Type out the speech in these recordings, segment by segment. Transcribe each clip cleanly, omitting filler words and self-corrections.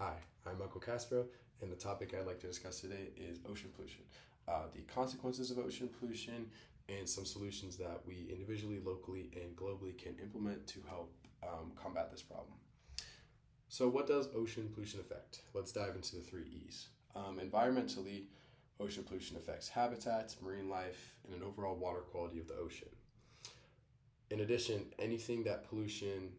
Hi, I'm Michael Castro, and the topic I'd like to discuss today is ocean pollution, the consequences of ocean pollution, and some solutions that we individually, locally, and globally can implement to help combat this problem. So, what does ocean pollution affect? Let's dive into the three E's. Environmentally, ocean pollution affects habitats, marine life, and an overall water quality of the ocean. In addition, anything that pollution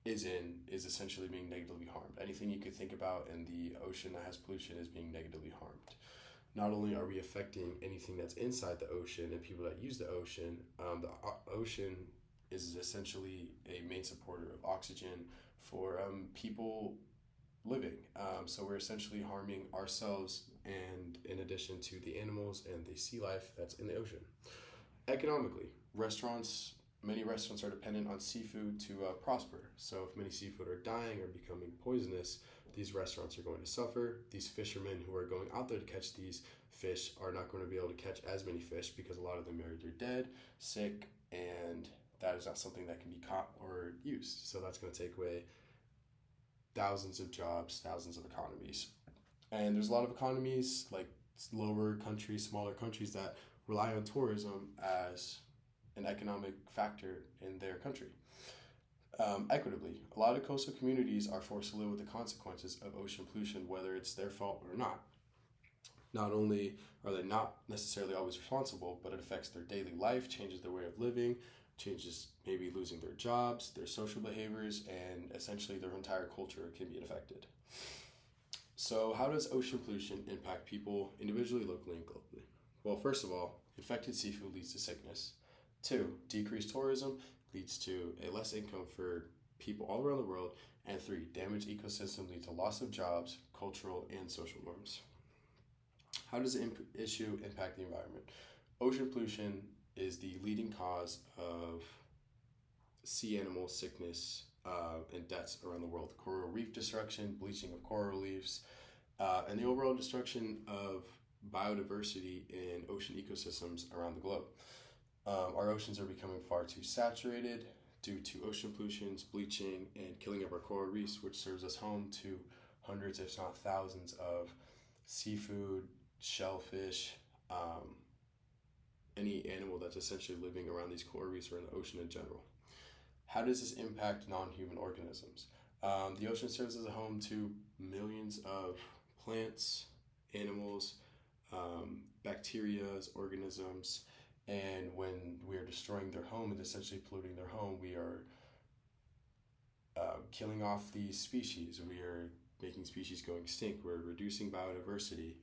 is in is essentially being negatively harmed. Anything you could think about in the ocean that has pollution is being negatively harmed. Not only are we affecting anything that's inside the ocean and people that use the ocean is essentially a main supporter of oxygen for people living. So we're essentially harming ourselves and in addition to the animals and the sea life that's in the ocean. Economically, many restaurants are dependent on seafood to prosper. So if many seafood are dying or becoming poisonous, these restaurants are going to suffer. These fishermen who are going out there to catch these fish are not going to be able to catch as many fish because a lot of them are either dead, sick, and that is not something that can be caught or used. So that's going to take away thousands of jobs, thousands of economies. And there's a lot of economies like lower countries, smaller countries that rely on tourism as an economic factor in their country. Equitably, a lot of coastal communities are forced to live with the consequences of ocean pollution, whether it's their fault or not. Not only are they not necessarily always responsible, but it affects their daily life, changes their way of living, changes maybe losing their jobs, their social behaviors, and essentially their entire culture can be affected. So, how does ocean pollution impact people individually, locally, and globally? Well, first of all, infected seafood leads to sickness. 2, decreased tourism leads to a less income for people all around the world. And 3, damaged ecosystem leads to loss of jobs, cultural, and social norms. How does the issue impact the environment? Ocean pollution is the leading cause of sea animal sickness and deaths around the world. Coral reef destruction, bleaching of coral reefs, and the overall destruction of biodiversity in ocean ecosystems around the globe. Our oceans are becoming far too saturated due to ocean pollution, bleaching, and killing of our coral reefs, which serves us home to hundreds, if not thousands, of seafood, shellfish, any animal that's essentially living around these coral reefs or in the ocean in general. How does this impact non-human organisms? The ocean serves as a home to millions of plants, animals, bacteria, organisms, and when we are destroying their home and essentially polluting their home, we are killing off these species. We are making species go extinct. We're reducing biodiversity,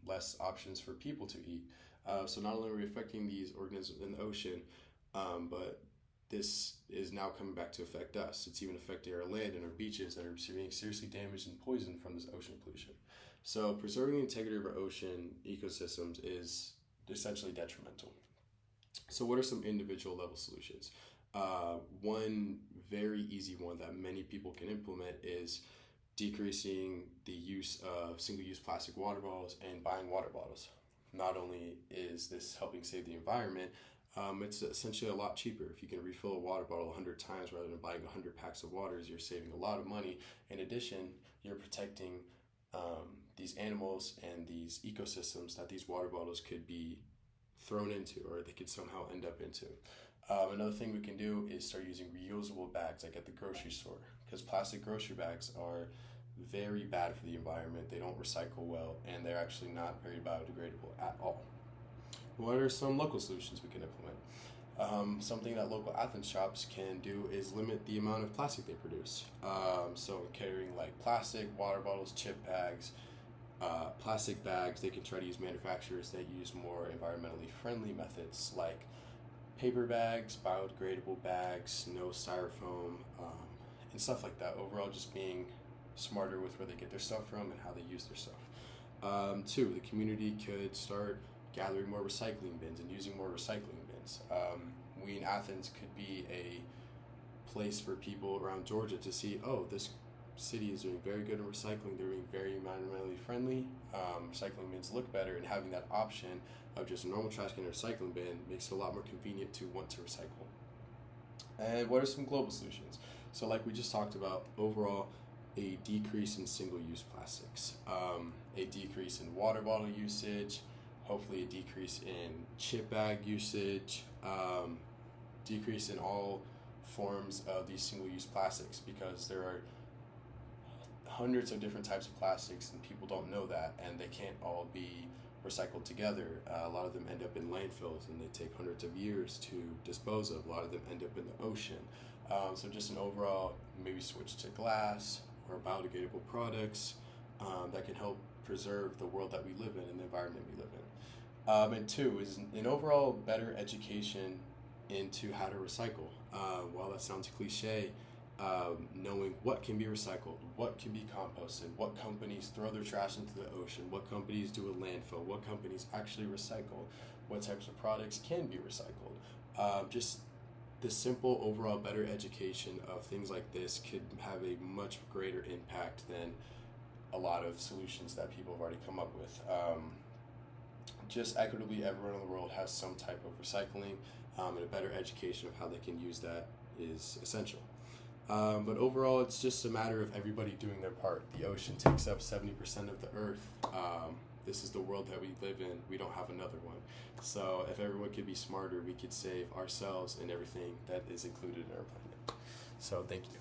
less options for people to eat. So not only are we affecting these organisms in the ocean, but this is now coming back to affect us. It's even affecting our land and our beaches that are being seriously damaged and poisoned from this ocean pollution. So preserving the integrity of our ocean ecosystems is essentially detrimental. So what are some individual level solutions? One very easy one that many people can implement is decreasing the use of single-use plastic water bottles and buying water bottles. Not only is this helping save the environment, it's essentially a lot cheaper. If you can refill a water bottle 100 times rather than buying 100 packs of waters, you're saving a lot of money. In addition, you're protecting these animals and these ecosystems that these water bottles could be thrown into or they could somehow end up into. Another thing we can do is start using reusable bags like at the grocery store, because plastic grocery bags are very bad for the environment. They don't recycle well and they're actually not very biodegradable at all. What are some local solutions we can implement? Something that local Athens shops can do is limit the amount of plastic they produce. So carrying like plastic, water bottles, chip bags, plastic bags, they can try to use manufacturers that use more environmentally friendly methods like paper bags, biodegradable bags, no styrofoam, and stuff like that. Overall, just being smarter with where they get their stuff from and how they use their stuff. 2, the community could start gathering more recycling bins and using more recycling bins. We in Athens could be a place for people around Georgia to see, oh, this city is doing very good in recycling. They're being very environmentally friendly. Recycling bins look better, and having that option of just a normal trash can and a recycling bin makes it a lot more convenient to want to recycle. And what are some global solutions? So like we just talked about, overall, a decrease in single-use plastics, a decrease in water bottle usage, hopefully a decrease in chip bag usage, decrease in all forms of these single-use plastics, because there are hundreds of different types of plastics and people don't know that, and they can't all be recycled together. A lot of them end up in landfills and they take hundreds of years to dispose of. A lot of them end up in the ocean. So just an overall maybe switch to glass or biodegradable products that can help preserve the world that we live in and the environment we live in. And two is an overall better education into how to recycle. While that sounds cliche, knowing what can be recycled, what can be composted, what companies throw their trash into the ocean, what companies do a landfill, what companies actually recycle, what types of products can be recycled. Just the simple overall better education of things like this could have a much greater impact than a lot of solutions that people have already come up with. Just equitably, everyone in the world has some type of recycling, and a better education of how they can use that is essential. But overall, it's just a matter of everybody doing their part. The ocean takes up 70% of the earth. This is the world that we live in. We don't have another one. So if everyone could be smarter, we could save ourselves and everything that is included in our planet. So thank you.